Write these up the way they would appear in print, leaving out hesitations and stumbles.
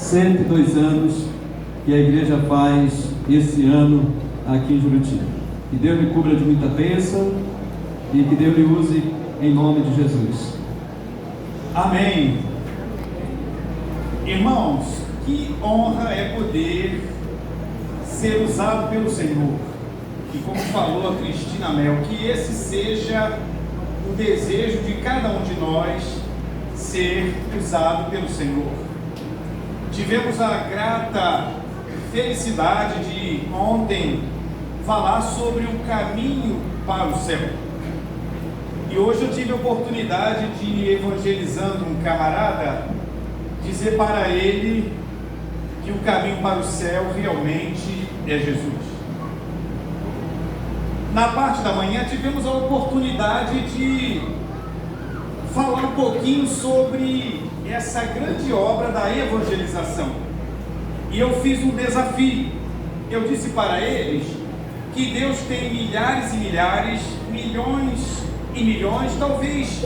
102 anos que a igreja faz esse ano aqui em Juruti. Que Deus lhe cubra de muita bênção e que Deus lhe use em nome de Jesus. Amém. Irmãos, que honra é poder ser usado pelo Senhor. E como falou a Cristina Mel, que esse seja o desejo de cada um de nós, ser usado pelo Senhor. Tivemos a grata felicidade de ontem falar sobre o caminho para o céu. E hoje eu tive a oportunidade de, evangelizando um camarada, dizer para ele que o caminho para o céu realmente é Jesus. Na parte da manhã tivemos a oportunidade de falar um pouquinho sobre essa grande obra da evangelização. E eu fiz um desafio. Eu disse para eles que Deus tem milhares e milhares, milhões e milhões, talvez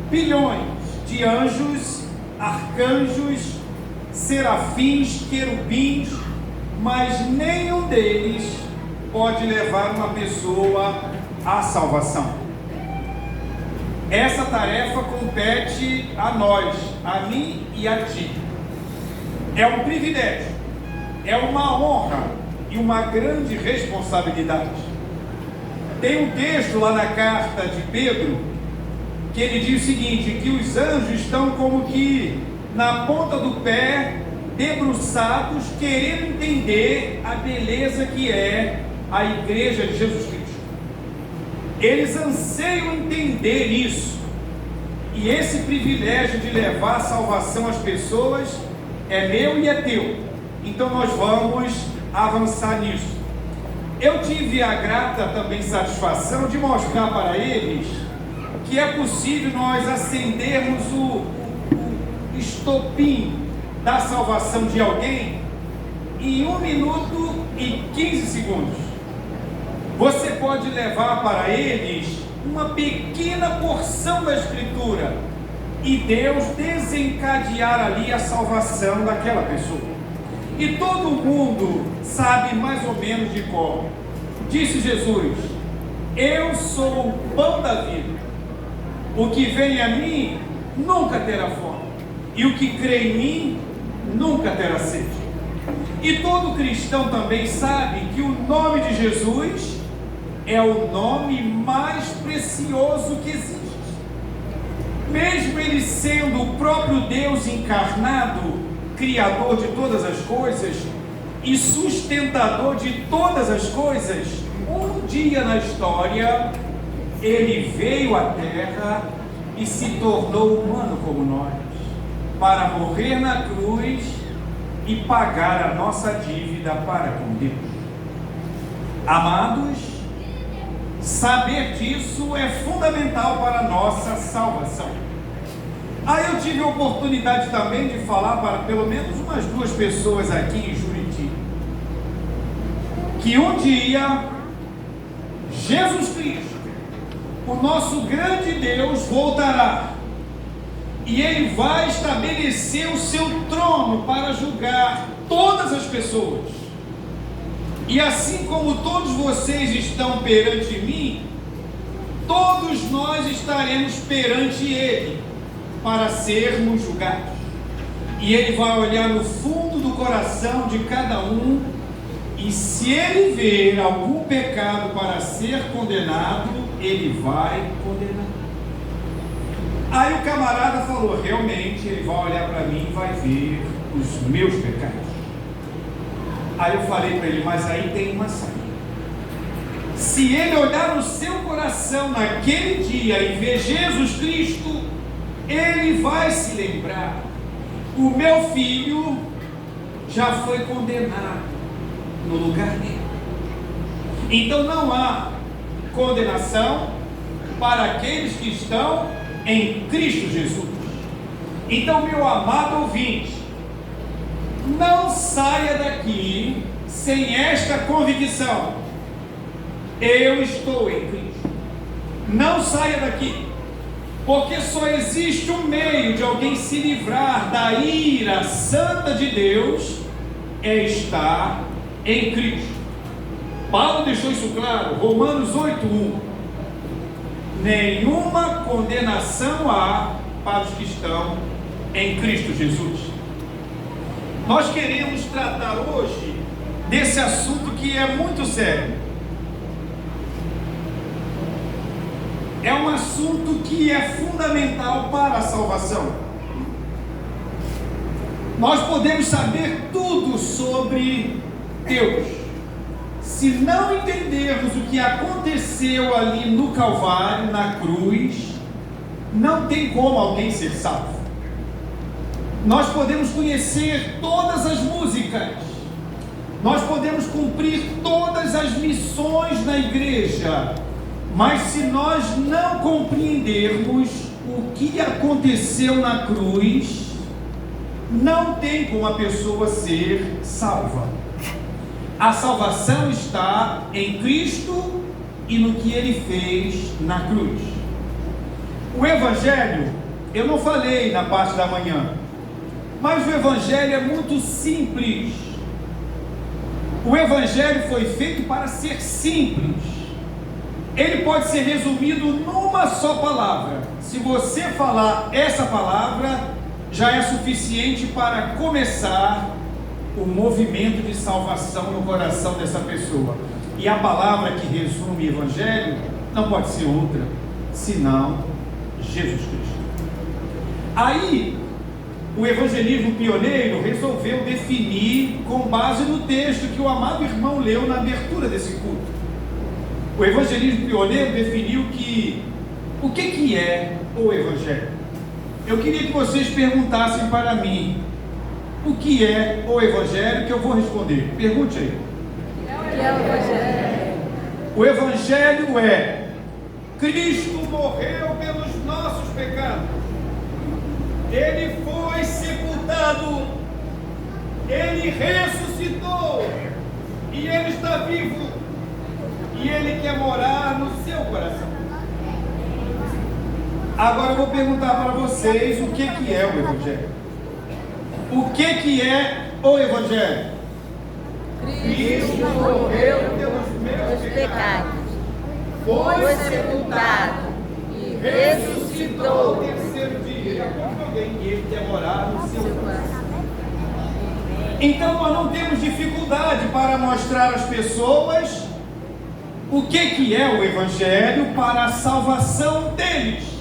bilhões de anjos, arcanjos, serafins, querubins, mas nenhum deles pode levar uma pessoa à salvação. Essa tarefa compete a nós, a mim e a ti. É um privilégio, é uma honra e uma grande responsabilidade. Tem um texto lá na carta de Pedro que ele diz o seguinte, que os anjos estão como que na ponta do pé, debruçados, querendo entender a beleza que é a igreja de Jesus Cristo. Eles anseiam entender isso. E esse privilégio de levar a salvação às pessoas é meu e é teu. Então nós vamos avançar nisso. Eu tive a grata também satisfação de mostrar para eles que é possível nós acendermos o estopim da salvação de alguém em 1 minuto e 15 segundos. Você pode levar para eles uma pequena porção da Escritura e Deus desencadear ali a salvação daquela pessoa. E todo mundo sabe mais ou menos de cor. Disse Jesus: eu sou o pão da vida. O que vem a mim nunca terá fome, e o que crê em mim nunca terá sede. E todo cristão também sabe que o nome de Jesus é o nome mais precioso que existe. Mesmo ele sendo o próprio Deus encarnado, Criador de todas as coisas e sustentador de todas as coisas, um dia na história, ele veio à terra e se tornou humano como nós, para morrer na cruz e pagar a nossa dívida para com Deus. Amados, saber disso é fundamental para a nossa salvação. Aí eu tive a oportunidade também de falar para pelo menos umas 2 pessoas aqui em Juruti, que um dia Jesus Cristo, o nosso grande Deus, voltará e Ele vai estabelecer o seu trono para julgar todas as pessoas. E assim como todos vocês estão perante mim, todos nós estaremos perante Ele para sermos julgados. E Ele vai olhar no fundo do coração de cada um, e se Ele ver algum pecado para ser condenado, Ele vai condenar. Aí o camarada falou: realmente Ele vai olhar para mim e vai ver os meus pecados. Aí eu falei para ele: mas aí tem uma saída. Se Ele olhar no seu coração naquele dia e ver Jesus Cristo, Ele vai se lembrar: o meu filho já foi condenado no lugar dele. Então não há condenação para aqueles que estão em Cristo Jesus. Então, meu amado ouvinte, não saia daqui sem esta convicção: eu estou em Cristo. Não saia daqui Porque só existe um meio de alguém se livrar da ira santa de Deus, é estar em Cristo. Paulo deixou isso claro, Romanos 8:1. Nenhuma condenação há para os que estão em Cristo Jesus. Nós queremos tratar hoje desse assunto que é muito sério. É um assunto que é fundamental para a salvação. Nós podemos saber tudo sobre Deus. Se não entendermos o que aconteceu ali no Calvário, na cruz, não tem como alguém ser salvo. Nós podemos conhecer todas as músicas, nós podemos cumprir todas as missões da igreja, mas se nós não compreendermos o que aconteceu na cruz, não tem como a pessoa ser salva. A salvação está em Cristo e no que Ele fez na cruz. O Evangelho, eu não falei na parte da manhã, mas o Evangelho é muito simples. O Evangelho foi feito para ser simples. Ele pode ser resumido numa só palavra. Se você falar essa palavra, já é suficiente para começar o movimento de salvação no coração dessa pessoa. E a palavra que resume o Evangelho não pode ser outra, senão Jesus Cristo. Aí, o evangelismo pioneiro resolveu definir com base no texto que o amado irmão leu na abertura desse culto. O evangelismo pioneiro definiu o que é o Evangelho. Eu queria que vocês perguntassem para mim o que é o Evangelho, que eu vou responder. Pergunte aí. O que é o Evangelho? O Evangelho é: Cristo morreu pelos nossos pecados, Ele foi sepultado, Ele ressuscitou, e Ele está vivo, e Ele quer morar no seu coração. Agora eu vou perguntar para vocês o que é o Evangelho. O que é o Evangelho? Cristo morreu pelos meus pecados, foi sepultado e ressuscitou no terceiro dia. E Ele quer morar no seu coração. Então nós não temos dificuldade para mostrar às pessoas o que é o Evangelho para a salvação deles.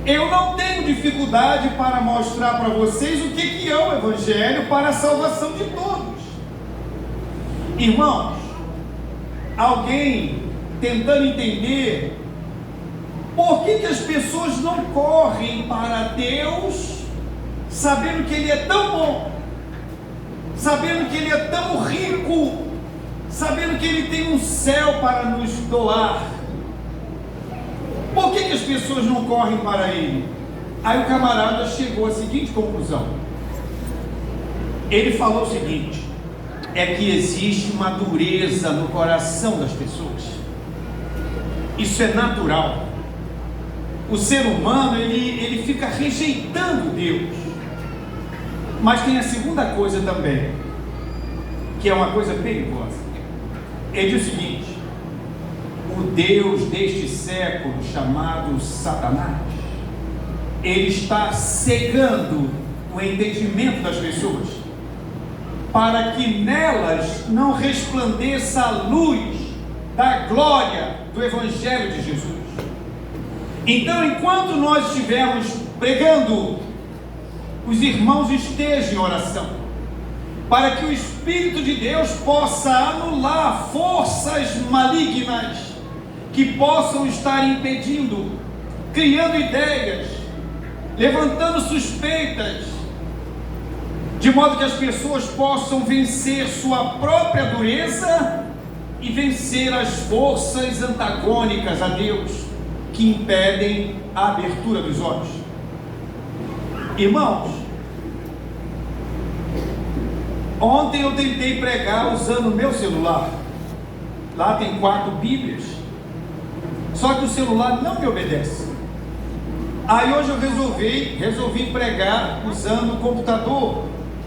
Eu não tenho dificuldade para mostrar para vocês o que é o Evangelho para a salvação de todos. Irmãos, alguém tentando entender por que as pessoas não correm para Deus, sabendo que Ele é tão bom, sabendo que Ele é tão rico, sabendo que Ele tem um céu para nos doar. Por que as pessoas não correm para Ele? Aí o camarada chegou à seguinte conclusão. Ele falou o seguinte: é que existe uma dureza no coração das pessoas. Isso é natural. O ser humano, ele fica rejeitando Deus. Mas tem a segunda coisa também, que é uma coisa perigosa. Ele diz o seguinte: o Deus deste século, chamado Satanás, ele está cegando o entendimento das pessoas, para que nelas não resplandeça a luz da glória do Evangelho de Jesus. Então, enquanto nós estivermos pregando, os irmãos estejam em oração, para que o Espírito de Deus possa anular forças malignas que possam estar impedindo, criando ideias, levantando suspeitas, de modo que as pessoas possam vencer sua própria dureza e vencer as forças antagônicas a Deus, que impedem a abertura dos olhos. Irmãos, ontem eu tentei pregar usando o meu celular. Lá tem 4 Bíblias, só que o celular não me obedece. Aí hoje eu resolvi pregar usando o computador,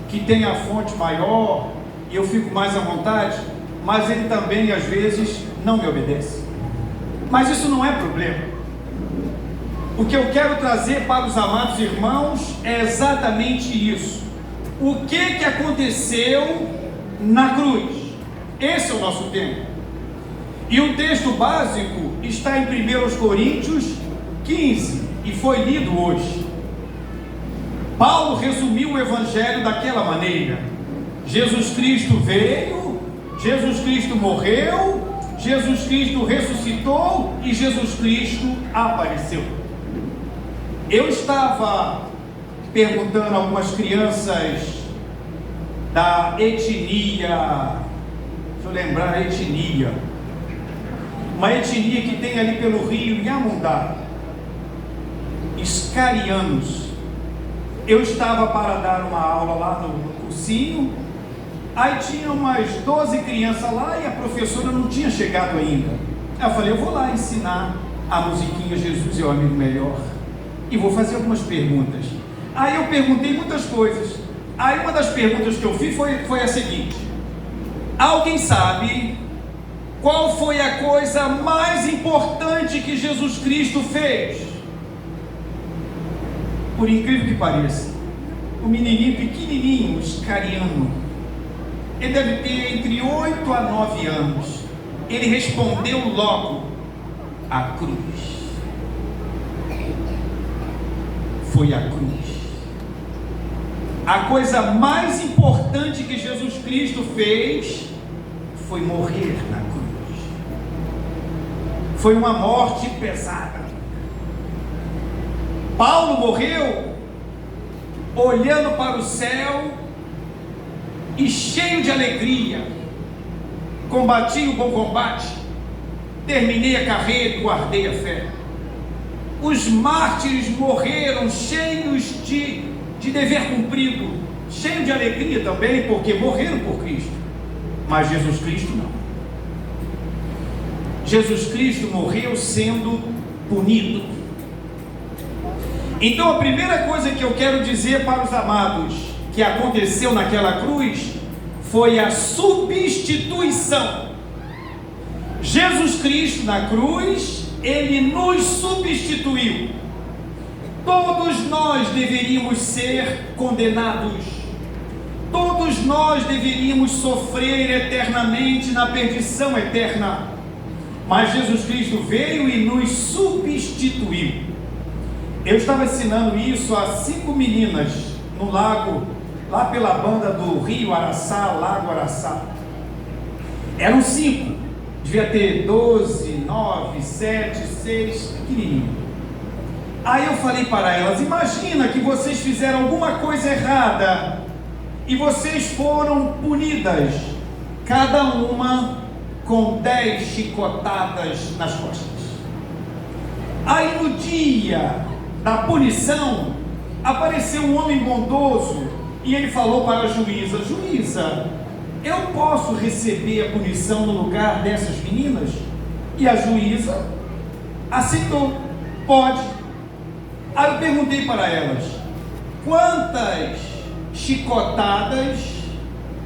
que tem a fonte maior, e eu fico mais à vontade, mas ele também às vezes não me obedece. Mas isso não é problema. O que eu quero trazer para os amados irmãos é exatamente isso. O que aconteceu na cruz? Esse é o nosso tema. E o texto básico está em 1 Coríntios 15 e foi lido hoje. Paulo resumiu o evangelho daquela maneira: Jesus Cristo veio, Jesus Cristo morreu, Jesus Cristo ressuscitou e Jesus Cristo apareceu. Eu estava perguntando a algumas crianças da etnia, deixa eu lembrar a etnia, uma etnia que tem ali pelo rio Inhamundá, Iscarianos. Eu estava para dar uma aula lá no cursinho, aí tinha umas 12 crianças lá e a professora não tinha chegado ainda. Aí eu falei, eu vou lá ensinar a musiquinha Jesus é o amigo melhor e vou fazer algumas perguntas. Aí eu perguntei muitas coisas. Aí uma das perguntas que eu fiz foi a seguinte: alguém sabe qual foi a coisa mais importante que Jesus Cristo fez? Por incrível que pareça, o menininho pequenininho, iscariano, ele deve ter entre 8 a 9 anos, ele respondeu logo: a cruz. Foi a cruz. A coisa mais importante que Jesus Cristo fez foi morrer na cruz. Foi uma morte pesada. Paulo morreu olhando para o céu e cheio de alegria. Combati o bom combate, terminei a carreira e guardei a fé. Os mártires morreram cheios de dever cumprido, cheio de alegria também, porque morreram por Cristo. Mas Jesus Cristo não. Jesus Cristo morreu sendo punido. Então a primeira coisa que eu quero dizer para os amados que aconteceu naquela cruz foi a substituição. Jesus Cristo na cruz, ele nos substituiu. Todos nós deveríamos ser condenados, todos nós deveríamos sofrer eternamente na perdição eterna, mas Jesus Cristo veio e nos substituiu. Eu estava ensinando isso a 5 meninas no lago, lá pela banda do Rio Araçá, Lago Araçá. Eram 5, devia ter 12, 9, 7, 6, pequenininho. Aí eu falei para elas: imagina que vocês fizeram alguma coisa errada e vocês foram punidas, cada uma com 10 chicotadas nas costas. Aí no dia da punição, apareceu um homem bondoso e ele falou para a juíza: juíza, eu posso receber a punição no lugar dessas meninas? E a juíza aceitou: pode. Aí eu perguntei para elas: quantas chicotadas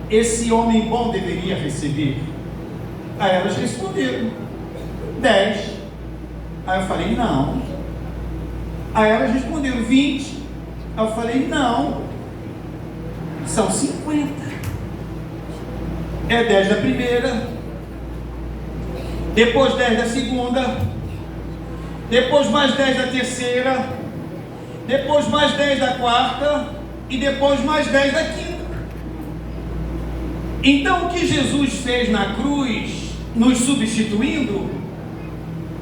esse homem bom deveria receber? Aí elas responderam: 10. Aí eu falei: não. Aí elas responderam: 20. Aí eu falei: não, são 50. É 10 da primeira, depois 10 da segunda, depois mais 10 da terceira, depois mais 10 da quarta e depois mais 10 da quinta. Então o que Jesus fez na cruz, nos substituindo,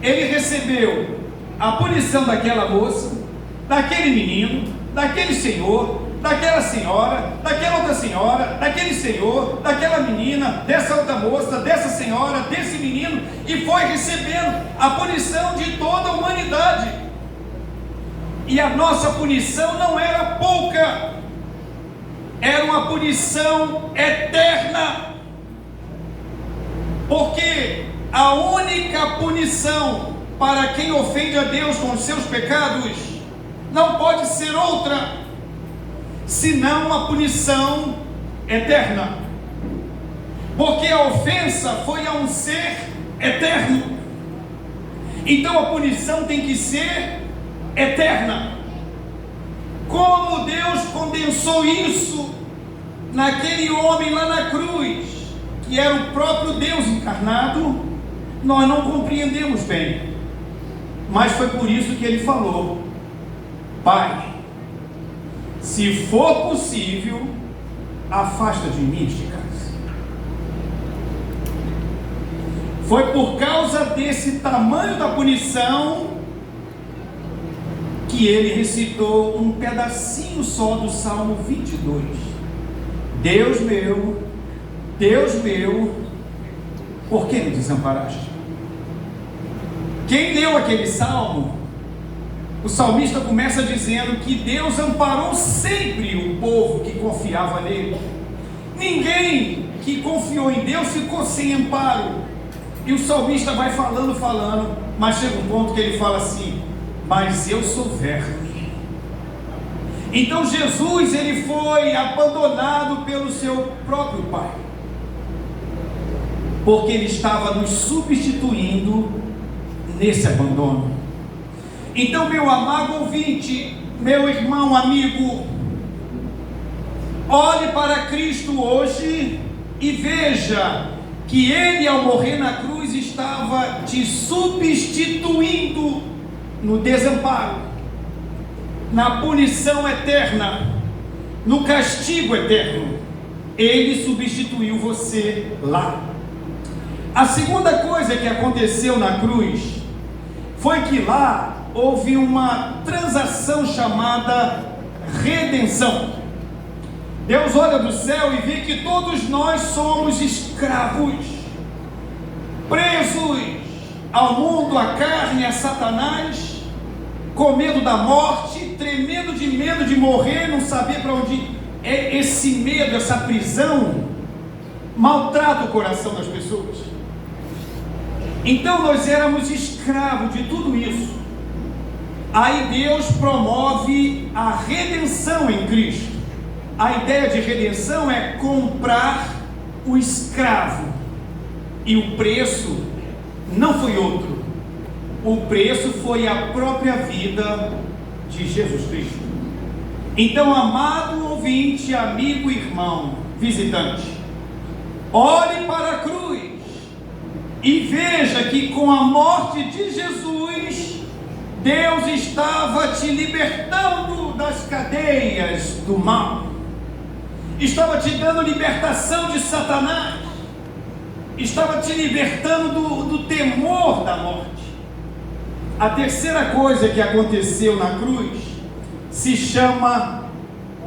ele recebeu a punição daquela moça, daquele menino, daquele senhor, daquela senhora, daquela outra senhora, daquele senhor, daquela menina, dessa outra moça, dessa senhora, desse menino, e foi recebendo a punição de toda a humanidade. E a nossa punição não era pouca, era uma punição eterna, porque a única punição para quem ofende a Deus com os seus pecados não pode ser outra senão a punição eterna, porque a ofensa foi a um ser eterno. Então a punição tem que ser eterna. Como Deus condensou isso naquele homem lá na cruz, que era o próprio Deus encarnado, nós não compreendemos bem. Mas foi por isso que ele falou: Pai, se for possível, afasta de mim este cálice. Foi por causa desse tamanho da punição que ele recitou um pedacinho só do Salmo 22. Deus meu, por que me desamparaste? Quem leu aquele salmo, o salmista começa dizendo que Deus amparou sempre o povo que confiava nele. Ninguém que confiou em Deus ficou sem amparo. E o salmista vai falando, mas chega um ponto que ele fala assim: mas eu sou verme. Então Jesus, ele foi abandonado pelo seu próprio Pai, porque ele estava nos substituindo nesse abandono. Então, meu amado ouvinte, meu irmão, amigo, olhe para Cristo hoje e veja que ele, ao morrer na cruz, estava te substituindo no desamparo, na punição eterna, no castigo eterno. Ele substituiu você lá. A segunda coisa que aconteceu na cruz foi que lá houve uma transação chamada redenção. Deus olha do céu e vê que todos nós somos escravos, presos ao mundo, à carne, a Satanás, com medo da morte, tremendo de medo de morrer, não saber para onde é. Esse medo, essa prisão maltrata o coração das pessoas. Então nós éramos escravos de tudo isso. Aí Deus promove a redenção em Cristo. A ideia de redenção é comprar o escravo, e o preço não foi outro. O preço foi a própria vida de Jesus Cristo. Então, amado ouvinte, amigo, irmão, visitante, olhe para a cruz e veja que com a morte de Jesus, Deus estava te libertando das cadeias do mal, estava te dando libertação de Satanás, estava te libertando do temor da morte. A terceira coisa que aconteceu na cruz se chama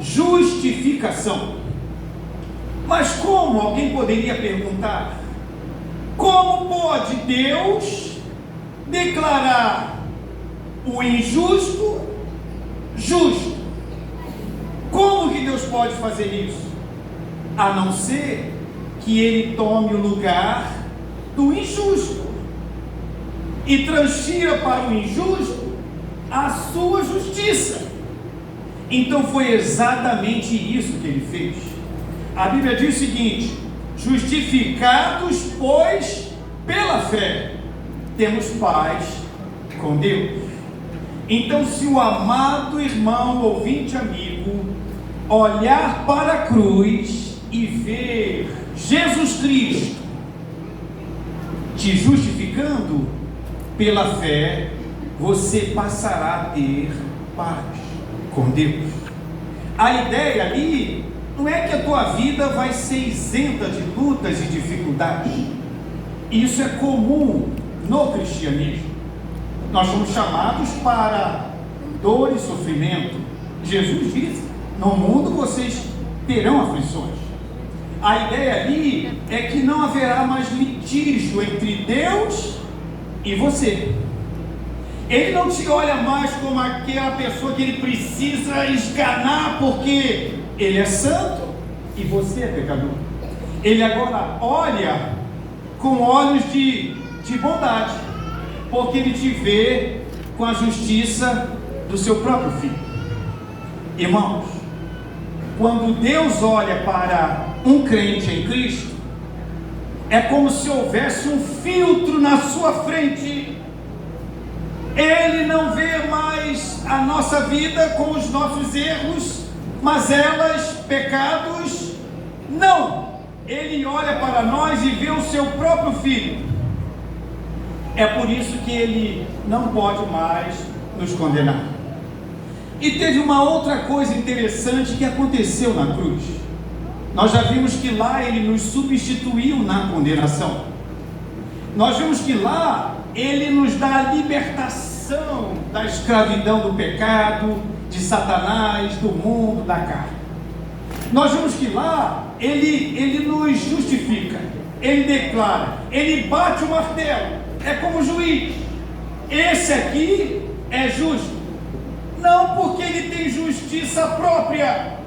justificação. Mas como? Alguém poderia perguntar: como pode Deus declarar o injusto justo? Como que Deus pode fazer isso? A não ser que Ele tome o lugar do injusto e transfira para o injusto a sua justiça. Então foi exatamente isso que Ele fez. A Bíblia diz o seguinte: justificados, pois, pela fé, temos paz com Deus. Então, se o amado irmão, ouvinte, amigo, olhar para a cruz e ver Jesus Cristo te justificando pela fé, você passará a ter paz com Deus. A ideia ali não é que a tua vida vai ser isenta de lutas e dificuldades. Isso é comum no cristianismo. Nós somos chamados para dor e sofrimento. Jesus disse: no mundo vocês terão aflições. A ideia ali é que não haverá mais litígio entre Deus e você. Ele não te olha mais como aquela pessoa que ele precisa esganar porque ele é santo e você é pecador. Ele agora olha com olhos de bondade, porque ele te vê com a justiça do seu próprio Filho. Irmãos, quando Deus olha para um crente em Cristo, é como se houvesse um filtro na sua frente. Ele não vê mais a nossa vida com os nossos erros, mazelas, pecados. Não! Ele olha para nós e vê o seu próprio filho. É por isso que ele não pode mais nos condenar. E teve uma outra coisa interessante que aconteceu na cruz. Nós já vimos que lá ele nos substituiu na condenação. Nós vimos que lá ele nos dá a libertação da escravidão do pecado, de Satanás, do mundo, da carne. Nós vimos que lá ele nos justifica, ele declara, ele bate o martelo, é como juiz. Esse aqui é justo, não porque ele tem justiça própria,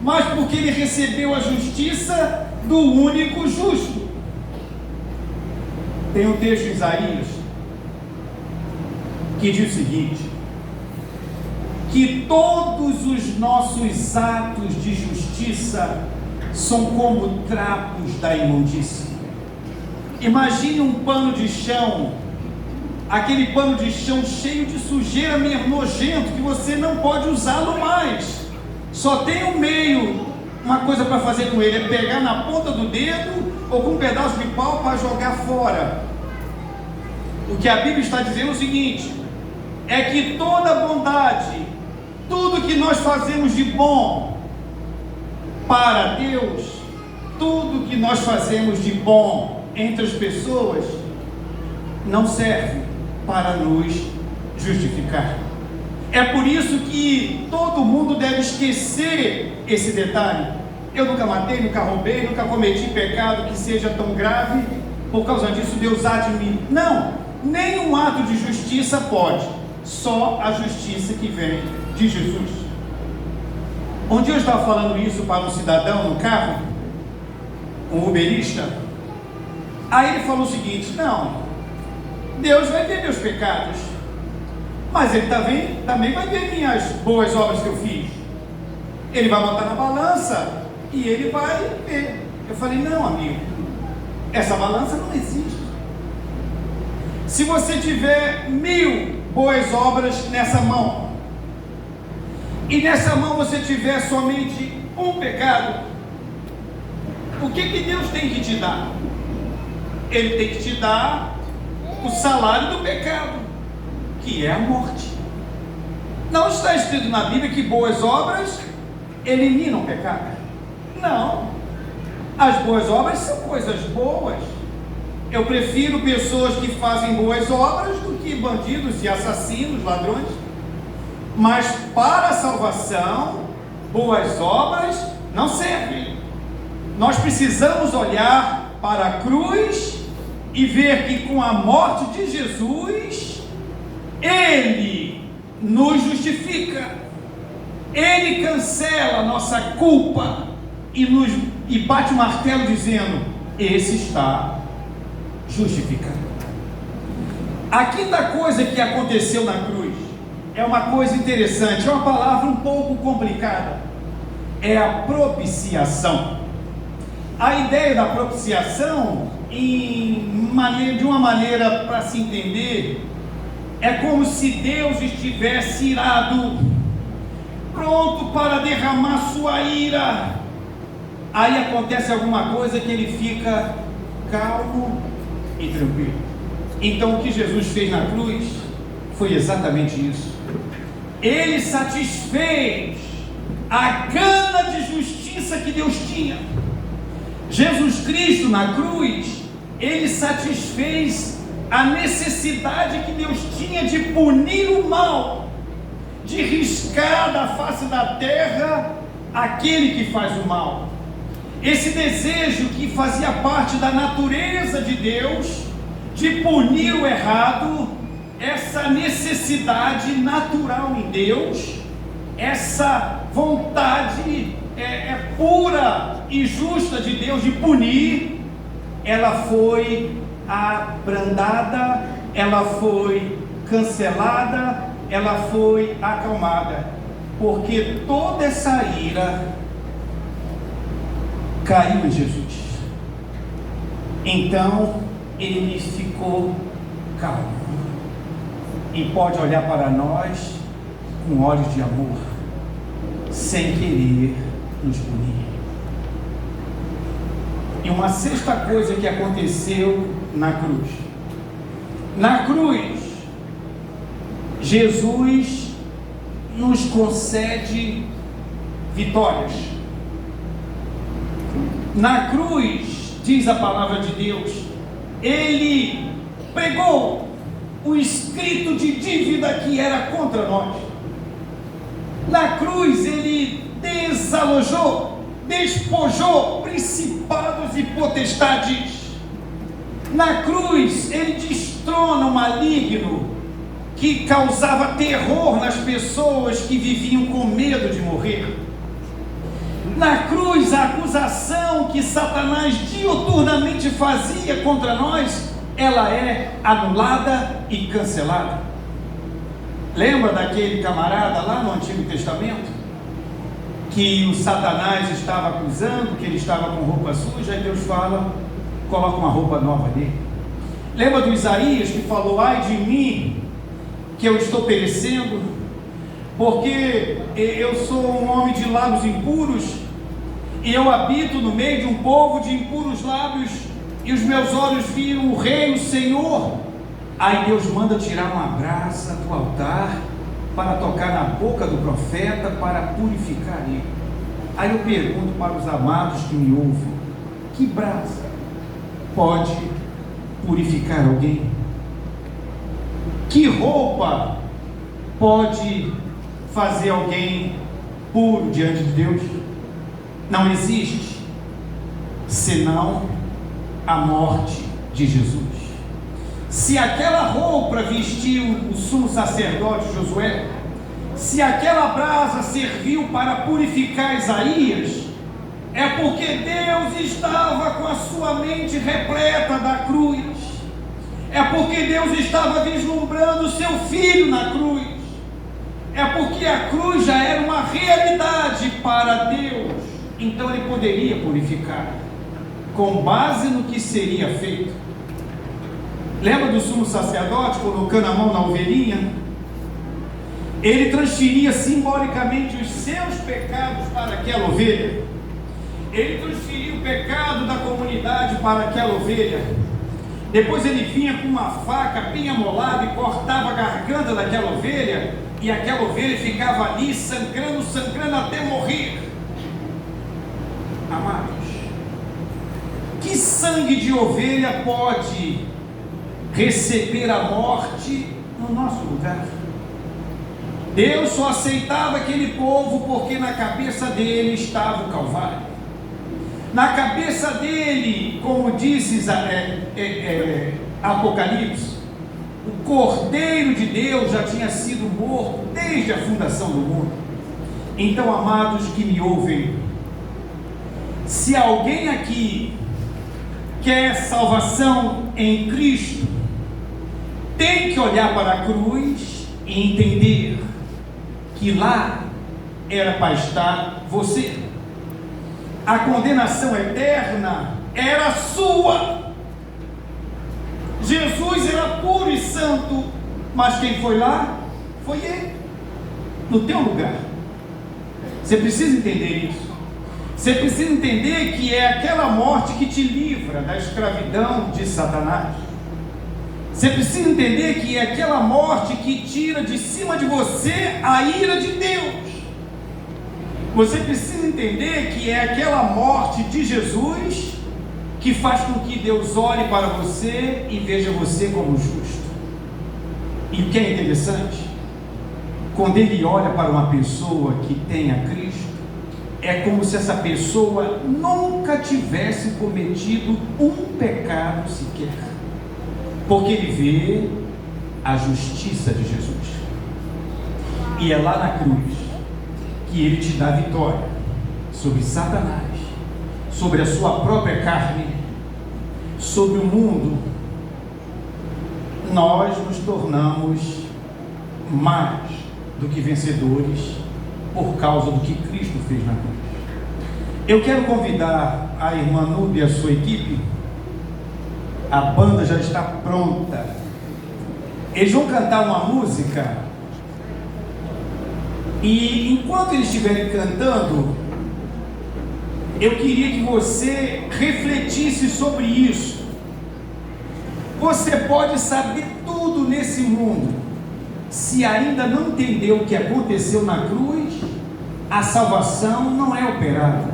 mas porque ele recebeu a justiça do único justo. Tem um texto em Isaías que diz o seguinte: que todos os nossos atos de justiça são como trapos da imundícia. Imagine um pano de chão, aquele pano de chão cheio de sujeira, meio nojento, que você não pode usá-lo mais. Só tem um meio, uma coisa para fazer com ele, é pegar na ponta do dedo ou com um pedaço de pau para jogar fora. O que a Bíblia está dizendo é o seguinte: é que toda bondade, tudo que nós fazemos de bom para Deus, tudo que nós fazemos de bom entre as pessoas, não serve para nos justificar. É por isso que todo mundo deve esquecer esse detalhe. Eu nunca matei, nunca roubei, nunca cometi pecado que seja tão grave, por causa disso Deus há de mim. Não, nenhum ato de justiça pode, só a justiça que vem de Jesus. Um dia eu estava falando isso para um cidadão no carro, um uberista. Aí ele falou o seguinte: não, Deus vai ver meus pecados, mas ele também vai ver minhas boas obras que eu fiz. Ele vai botar na balança e ele vai ver. Eu falei: não, amigo, essa balança não existe. Se você tiver 1000 boas obras nessa mão, e nessa mão você tiver somente um pecado, o que Deus tem que te dar? Ele tem que te dar o salário do pecado, que é a morte. Não está escrito na Bíblia que boas obras eliminam o pecado. Não. As boas obras são coisas boas. Eu prefiro pessoas que fazem boas obras do que bandidos e assassinos, ladrões. Mas para a salvação, boas obras não servem. Nós precisamos olhar para a cruz e ver que com a morte de Jesus, Ele nos justifica. Ele cancela a nossa culpa e bate o martelo dizendo: esse está justificado. A quinta coisa que aconteceu na cruz é uma coisa interessante, é uma palavra um pouco complicada, é a propiciação. A ideia da propiciação, de uma maneira para se entender, é como se Deus estivesse irado, pronto para derramar sua ira. Aí acontece alguma coisa que ele fica calmo e tranquilo. Então o que Jesus fez na cruz foi exatamente isso. Ele satisfez a gana de justiça que Deus tinha. Jesus Cristo na cruz, Ele satisfez a necessidade que Deus tinha de punir o mal, de riscar da face da terra aquele que faz o mal. Esse desejo que fazia parte da natureza de Deus, de punir o errado, essa necessidade natural em Deus, essa vontade pura e justa de Deus de punir, ela foi abrandada, ela foi cancelada, ela foi acalmada. porque toda essa ira caiu em Jesus. Então ele ficou calmo e pode olhar para nós com olhos de amor, sem querer nos punir. E uma sexta coisa que aconteceu na cruz. Na cruz, Jesus nos concede vitórias. Na cruz, diz a palavra de Deus, ele pregou o escrito de dívida que era contra nós. Na cruz, ele desalojou, despojou principados e potestades. Na cruz, ele destrona o maligno que causava terror nas pessoas que viviam com medo de morrer. Na cruz, a acusação que Satanás diuturnamente fazia contra nós, ela é anulada e cancelada. Lembra daquele camarada lá no Antigo Testamento? Que o Satanás estava acusando, que ele estava com roupa suja, e Deus fala, coloca uma roupa nova dele. Lembra do Isaías que falou, ai de mim, que eu estou perecendo, porque eu sou um homem de lábios impuros, e eu habito no meio de um povo de impuros lábios, e os meus olhos viram o Rei, o Senhor. Aí Deus manda tirar uma brasa do altar, para tocar na boca do profeta, para purificar ele. Aí eu pergunto para os amados que me ouvem, que brasa pode purificar alguém? Que roupa pode fazer alguém puro diante de Deus? Não existe, senão a morte de Jesus. Se aquela roupa vestiu o sumo sacerdote Josué, se aquela brasa serviu para purificar Isaías, é porque Deus estava com a sua mente repleta da cruz. É porque Deus estava vislumbrando o seu filho na cruz. É porque a cruz já era uma realidade para Deus. Então ele poderia purificar, com base no que seria feito. Lembra do sumo sacerdote colocando a mão na ovelhinha? Ele transferia simbolicamente os seus pecados para aquela ovelha. Ele transferia o pecado da comunidade para aquela ovelha. Depois ele vinha com uma faca bem amolada e cortava a garganta daquela ovelha, e aquela ovelha ficava ali sangrando, sangrando até morrer. Amados, que sangue de ovelha pode receber a morte no nosso lugar? Deus só aceitava aquele povo porque na cabeça dele estava o Calvário. Na cabeça dele, como diz Apocalipse, o Cordeiro de Deus já tinha sido morto desde a fundação do mundo. Então, amados que me ouvem, se alguém aqui quer salvação em Cristo, tem que olhar para a cruz e entender que lá era para estar você. A condenação eterna era sua. Jesus era puro e santo, mas quem foi lá foi ele, no teu lugar. Você precisa entender isso. Você precisa entender que é aquela morte que te livra da escravidão de Satanás. Você precisa entender que é aquela morte que tira de cima de você a ira de Deus. Você precisa entender que é aquela morte de Jesus que faz com que Deus olhe para você e veja você como justo. E o que é interessante, quando Ele olha para uma pessoa que tem a Cristo, é como se essa pessoa nunca tivesse cometido um pecado sequer, porque Ele vê a justiça de Jesus. E é lá na cruz que Ele te dá vitória sobre Satanás, sobre a sua própria carne, sobre o mundo. Nós nos tornamos mais do que vencedores por causa do que Cristo fez na cruz. Eu quero convidar a irmã Núbia e a sua equipe. A banda já está pronta. Eles vão cantar uma música. E enquanto eles estiverem cantando, eu queria que você refletisse sobre isso. Você pode saber tudo nesse mundo. Se ainda não entendeu o que aconteceu na cruz, a salvação não é operada.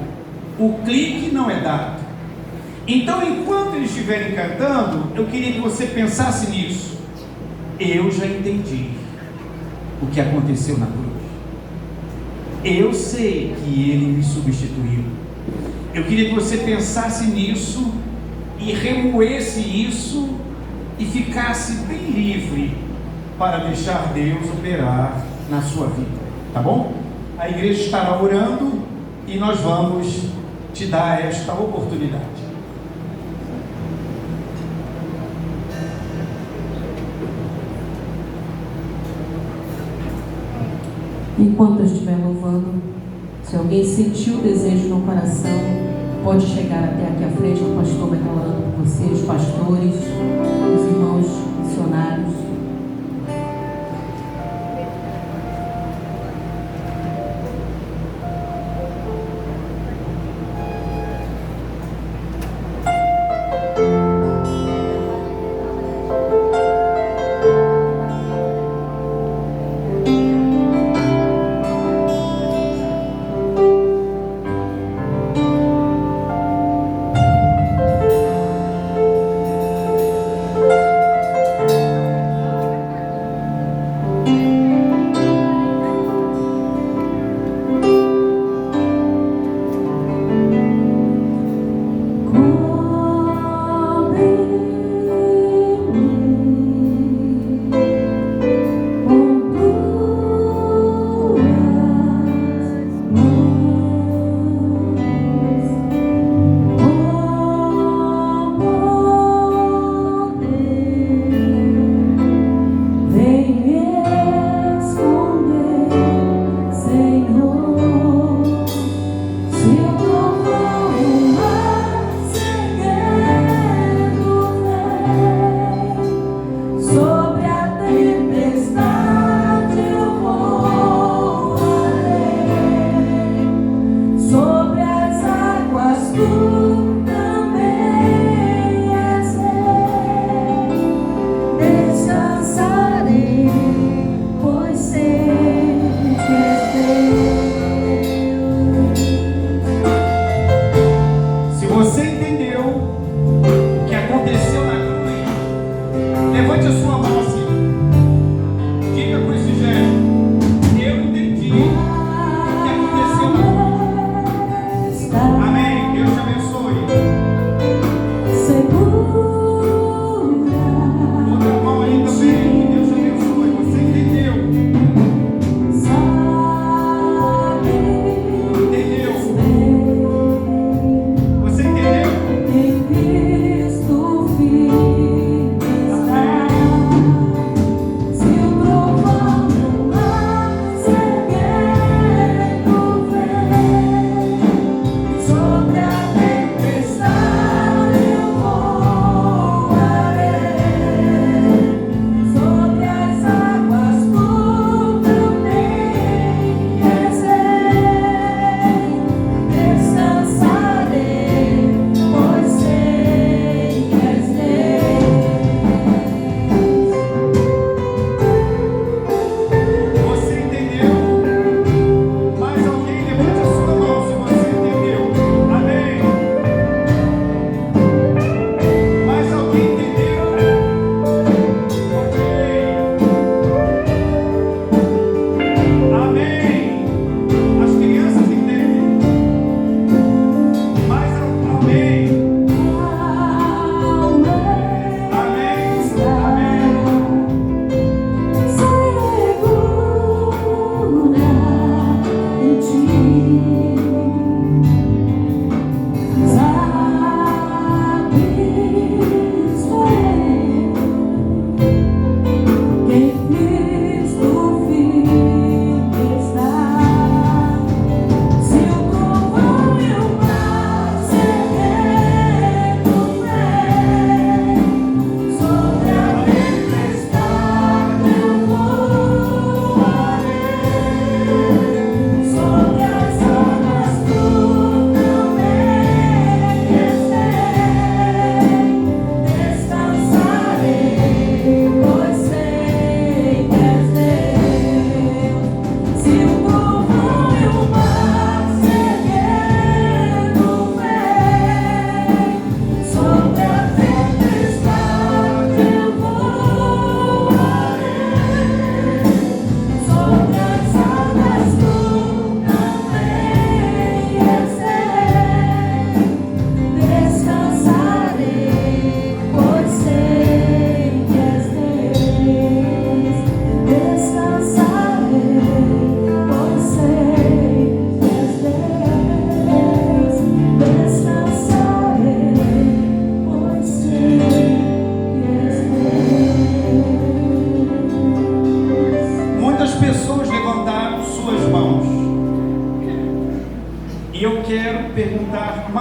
O clique não é dado. Então, enquanto eles estiverem cantando, eu queria que você pensasse nisso. Eu já entendi o que aconteceu na cruz. Eu sei que Ele me substituiu. Eu queria que você pensasse nisso e remoesse isso e ficasse bem livre para deixar Deus operar na sua vida, tá bom? A igreja estará orando e nós vamos te dar esta oportunidade. Enquanto eu estiver louvando, se alguém sentiu o desejo no coração, pode chegar até aqui à frente, o pastor vai estar orando por você, os pastores, os irmãos missionários.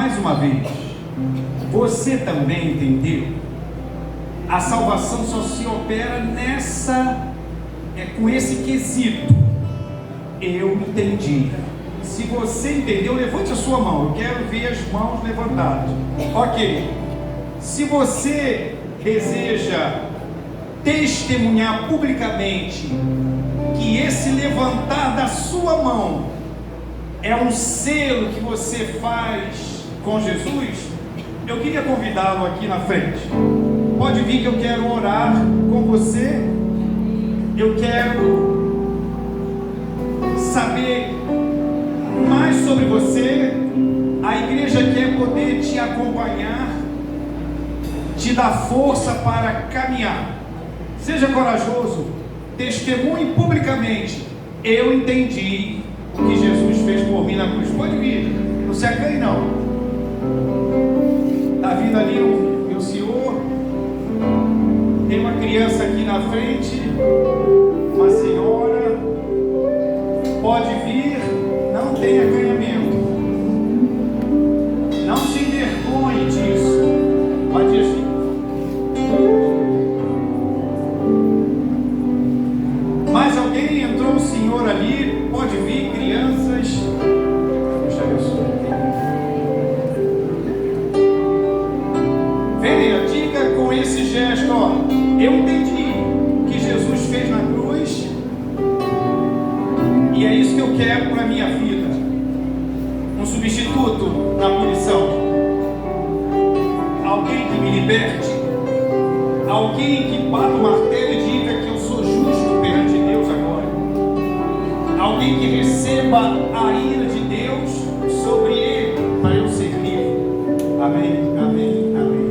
mais uma vez, você também entendeu? A salvação só se opera com esse quesito. Eu entendi. Se você entendeu, levante a sua mão. Eu quero ver as mãos levantadas. Ok. Se você deseja testemunhar publicamente que esse levantar da sua mão é um selo que você faz com Jesus, eu queria convidá-lo aqui na frente. Pode vir que eu quero orar com você. Eu quero saber mais sobre você. A igreja quer poder te acompanhar, te dar força para caminhar. Seja corajoso, testemunhe publicamente. Eu entendi o que Jesus fez por mim na cruz. Pode vir, não se acanhe não. Está vindo ali o meu senhor. Tem uma criança aqui na frente, uma senhora. Pode vir, não tem acanhamento. Não se envergonhe disso. Pode ir. Mais alguém? Entrou um senhor ali. Pode vir, crianças. Deixa eu ver. Venha, diga com esse gesto, ó. Eu entendi o que Jesus fez na cruz. E é isso que eu quero para a minha vida. Um substituto na punição. Alguém que me liberte. Alguém que bata o martelo e diga que eu sou justo perante Deus agora. Alguém que receba a ira de Deus sobre ele para eu ser livre. Amém, amém, amém.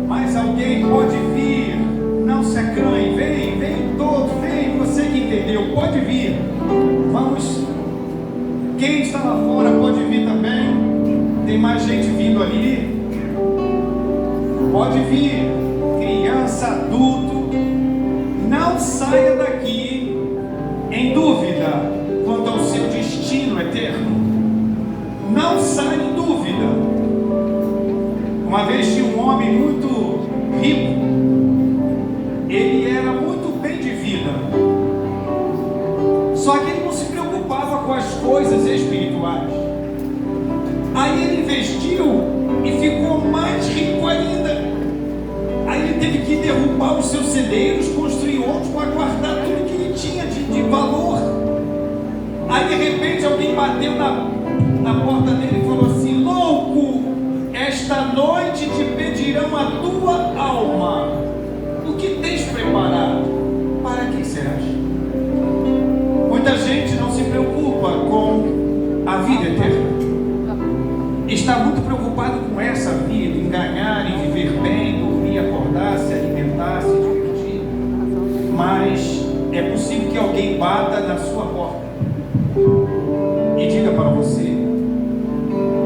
Mas alguém pode vir. Não se acanhe. Vem todos, vem. Você que entendeu, pode vir. Vamos. Quem está lá fora pode vir também. Tem mais gente vindo ali. Pode vir. Criança, adulto. Não saia daqui em dúvida quanto ao seu destino eterno. Não saia em dúvida. Uma vez tinha um homem muito rico. Ele era muito bem de vida. Só que ele não se preocupava com as coisas espirituais. Aí ele investiu e ficou mais rico ainda. Aí ele teve que derrubar os seus celeiros, construir outros para guardar tudo que ele tinha de valor. Aí de repente alguém bateu na porta dele e falou assim: louco, esta noite te pedirão a tua alma. O que tens preparado? Para quem serás? Muita gente não se preocupa com a vida eterna. Está muito preocupado com essa vida, em ganhar, em viver bem, dormir, acordar, se alimentar, se divertir. Mas é possível que alguém bata na sua porta e diga para você: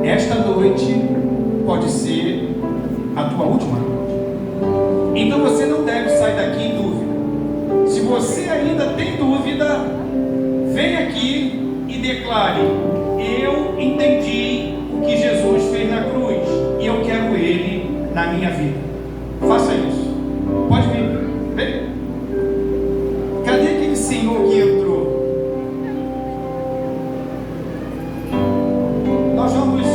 esta noite pode ser a tua última noite. Então você não deve sair daqui em dúvida. Se você ainda tem dúvida, vem aqui e declare: eu entendi o que Jesus fez na cruz e eu quero Ele na minha vida. Faça isso. Pode vir. Vem. Cadê aquele senhor que entrou? Nós vamos.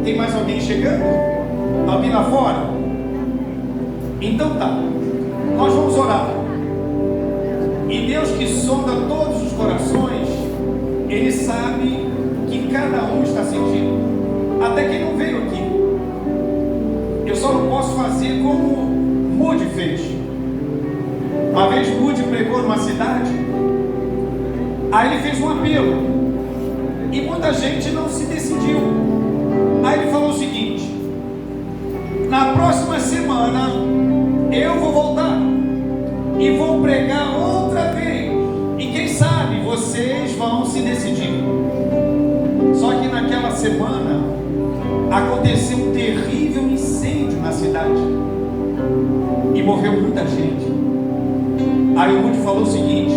Tem mais alguém chegando? Alguém lá fora? Então tá. Nós vamos orar. E Deus, que sonda todos os corações, Ele sabe o que cada um está sentindo. Até quem não veio aqui. Eu só não posso fazer como Moody fez. Uma vez Moody pregou numa cidade. Aí ele fez um apelo. E muita gente não se decidiu. Aí ele falou o seguinte: na próxima semana eu vou voltar e vou pregar outra vez. E quem sabe vocês vão se decidir. Só que naquela semana aconteceu um terrível incêndio na cidade e morreu muita gente. Aí o Moody falou o seguinte: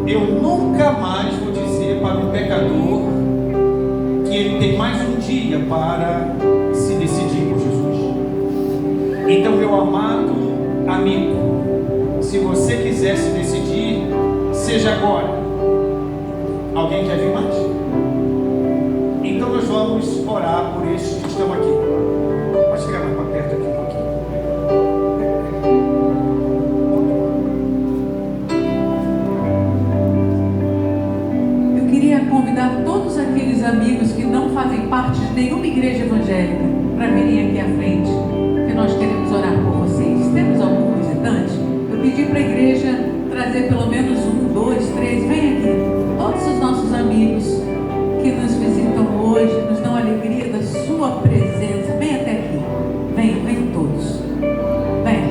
eu nunca mais vou dizer para um pecador que ele tem mais um dia dia para se decidir por Jesus. Então, meu amado amigo, se você quiser se decidir, seja agora. Alguém quer vir mais? Então nós vamos orar por estes que estão aqui. Pode chegar mais para perto aqui um pouquinho. Eu queria convidar todos aqueles amigos que não fazem parte de nenhuma igreja evangélica para virem aqui à frente, que nós queremos orar por vocês. Temos algum visitante? Eu pedi para a igreja trazer pelo menos 1, 2, 3, vem aqui. Todos os nossos amigos que nos visitam hoje, nos dão alegria da sua presença. Vem até aqui. Vem todos. Vem.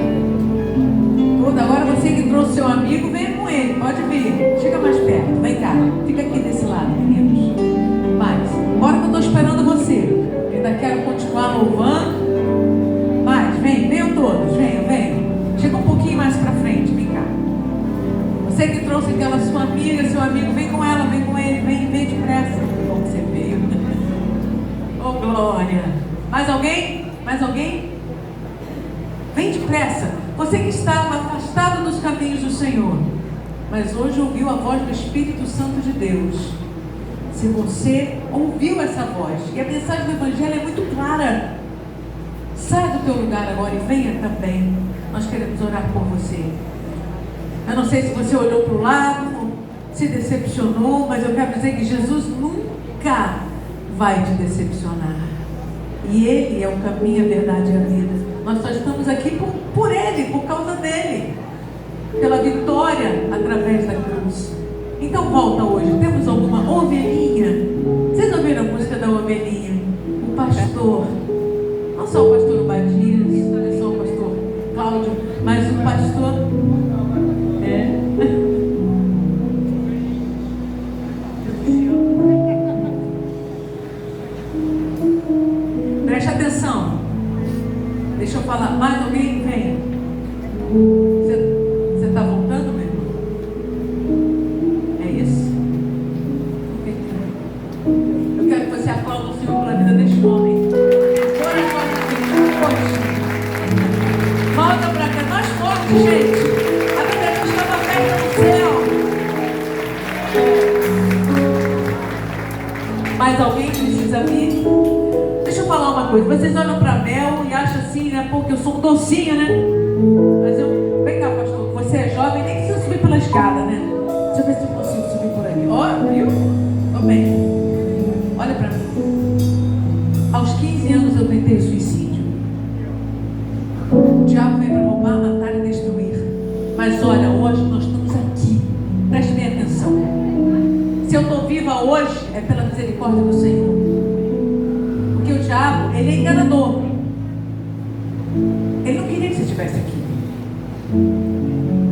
Agora você que trouxe seu amigo, venha com ele. Pode vir. Chega mais perto. Vem cá. Fica aqui desse lado, meninos. Mais. Bora que eu estou esperando você. Ainda quero continuar louvando. Mais. Venham todos. Venham. Chega um pouquinho mais para frente. Vem cá. Você que trouxe aquela sua amiga, seu amigo, vem com ela, vem com ele, vem depressa. Que bom que você veio. Oh, glória. Mais alguém? Vem depressa. Você que estava afastado dos caminhos do Senhor, mas hoje ouviu a voz do Espírito Santo de Deus. Se você ouviu essa voz, e a mensagem do Evangelho é muito clara, sai do teu lugar agora e venha também. Nós queremos orar por você. Eu não sei se você olhou para o lado, se decepcionou, mas eu quero dizer que Jesus nunca vai te decepcionar. E Ele é o caminho, a verdade e a vida. Nós só estamos aqui por Ele, por causa dEle, pela vitória através da cruz. Então volta hoje. Temos alguma ovelhinha? Vocês ouviram a música da ovelhinha? O pastor, não só o pastor Badias, não é só o pastor Cláudio, mas o pastor... Preste atenção. Deixa eu falar. Mais alguém? Vem. Você está voltando, meu irmão? É isso? Eu quero que você aplaude o Senhor pela vida deste homem. Volta para cá. Mais forte, gente. A Bíblia diz que estava perto no céu. Mais alguém precisa vir? Deixa eu falar uma coisa. Vocês olham para Mel e acham assim, né? Porque eu sou um docinho, né? Mas vem cá, pastor. Você é jovem, nem precisa subir pela escada, né? Deixa eu ver se eu consigo subir por aqui. Ó, viu? Tô bem. Olha para mim. Aos 15 anos eu tentei suicídio. O diabo veio para roubar, matar e destruir. Mas olha, hoje nós estamos aqui. Preste bem atenção. Se eu estou viva hoje, é pela misericórdia do Senhor. Porque o diabo, ele é enganador. Ele não queria que você estivesse aqui.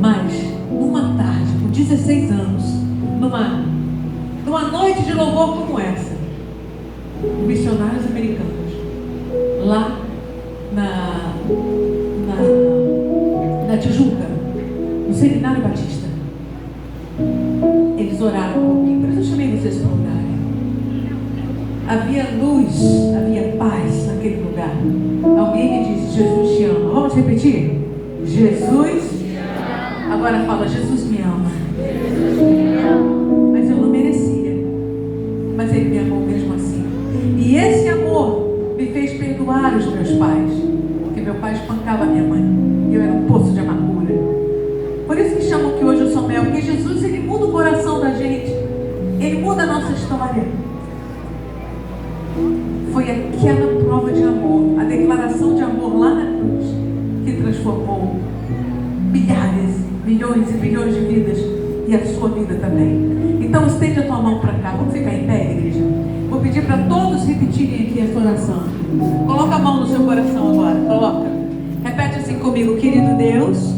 Mas, numa tarde, com 16 anos, numa noite de louvor como essa, missionários americanos, lá na Tijuca, no Seminário Batista, eles oraram por mim. Por isso eu chamei vocês para orarem. Havia luz, havia paz naquele lugar. Alguém me disse: Jesus te ama. Vamos repetir? Jesus te ama. Agora fala: Jesus me ama. Jesus me ama. Mas eu não merecia. Mas Ele me amou mesmo assim. E esse amor me fez perdoar os meus pais. Porque meu pai espancava minha mãe. E eu era um poço de amargura. Por isso que chamam que hoje eu sou Mel. Porque Jesus, Ele muda o coração da gente. Ele muda a nossa história. Foi aquela prova de amor, a declaração de amor lá na cruz, que transformou milhares, milhões e bilhões de vidas, e a sua vida também. Então estende a tua mão para cá. Vamos ficar em pé, igreja? Vou pedir para todos repetirem aqui essa oração. Coloca a mão no seu coração agora. Coloca. Repete assim comigo: querido Deus,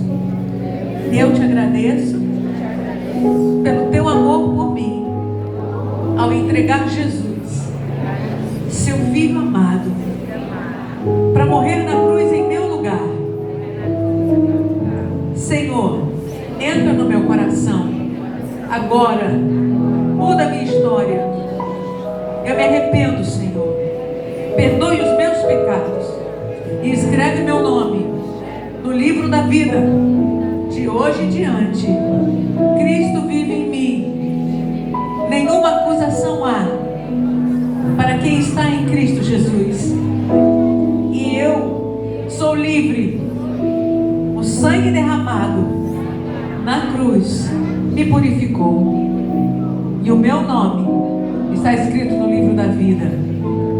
eu te agradeço pelo teu amor por mim, ao entregar Jesus, seu filho amado, para morrer na cruz em meu lugar. Senhor, entra no meu coração agora, muda a minha história. Eu me arrependo, Senhor, perdoe os meus pecados e escreve meu nome no livro da vida. De hoje em diante, Cristo vive em mim. Nenhuma acusação há para quem está em Cristo Jesus. E eu sou livre. O sangue derramado na cruz me purificou. E o meu nome está escrito no livro da vida.